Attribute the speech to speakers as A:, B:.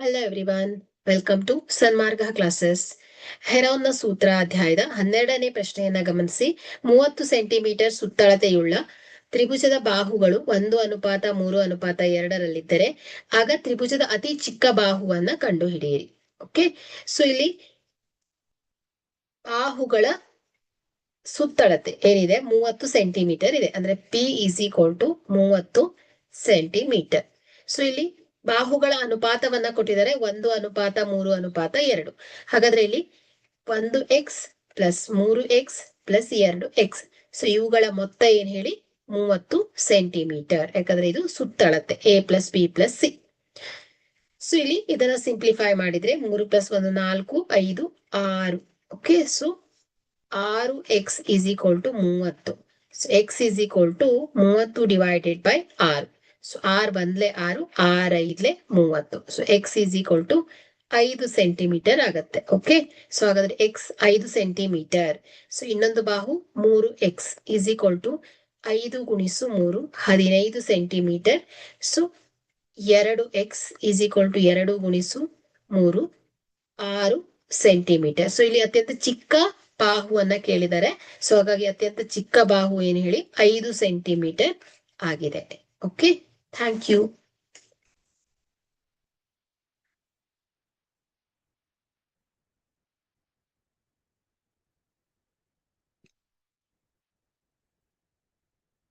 A: Hello everyone, welcome to Sanmarga classes. ಹೆರಾನ್ನ ಸೂತ್ರ ಅಧ್ಯಾಯದ 12ನೇ ಪ್ರಶ್ನೆಯನ್ನ ಗಮನಿಸಿ. 30 ಸೆಂಟಿಮೀಟರ್ ಸುತ್ತಳತೆಯುಳ್ಳ ತ್ರಿಭುಜದ ಬಾಹುಗಳು 1:3:2 ಆಗ ತ್ರಿಭುಜದ ಅತಿ ಚಿಕ್ಕ ಬಾಹುವನ್ನ ಕಂಡುಹಿಡಿಯಿರಿ. ಓಕೆ, ಸೊ ಇಲ್ಲಿ ಬಾಹುಗಳ ಸುತ್ತಳತೆ ಏನಿದೆ 30 ಸೆಂಟಿಮೀಟರ್ ಇದೆ. ಅಂದ್ರೆ P = 30 ಸೆಂಟಿಮೀಟರ್. ಸೊ ಇಲ್ಲಿ ಬಾಹುಗಳ ಅನುಪಾತವನ್ನ ಕೊಟ್ಟಿದ್ದಾರೆ 1:3:2. ಹಾಗಾದ್ರೆ ಇಲ್ಲಿ 1x + 3x + 2x. ಸೊ ಇವುಗಳ ಮೊತ್ತ ಏನ್ ಹೇಳಿ 30 ಸೆಂಟಿಮೀಟರ್. ಯಾಕಂದ್ರೆ ಇದು ಸುತ್ತಳತೆ A + B + C. ಸೊ ಇಲ್ಲಿ ಇದನ್ನ ಸಿಂಪ್ಲಿಫೈ ಮಾಡಿದ್ರೆ 3 + 1 4 5 6. Okay, so 6x = 30. So x = 30 divided by 6. So 6 ಬಂದ್ಲೆ 6, 6 5 30. So x = 5 centimetre ಆಗತ್ತೆ. ಓಕೆ, ಸೊ ಹಾಗಾದ್ರೆ x 5 ಸೆಂಟಿಮೀಟರ್. ಸೊ ಇನ್ನೊಂದು ಬಾಹು 3x = 5 × 3 15 centimetre. So 2x = 2 × 3 6 centimetre. So ಇಲ್ಲಿ ಅತ್ಯಂತ ಚಿಕ್ಕ ಬಾಹುವನ್ನ ಕೇಳಿದ್ದಾರೆ. ಸೊ ಹಾಗಾಗಿ ಅತ್ಯಂತ ಚಿಕ್ಕ ಬಾಹು ಏನು ಹೇಳಿ 5 ಸೆಂಟಿಮೀಟರ್ ಆಗಿದೆ. Okay, thank you.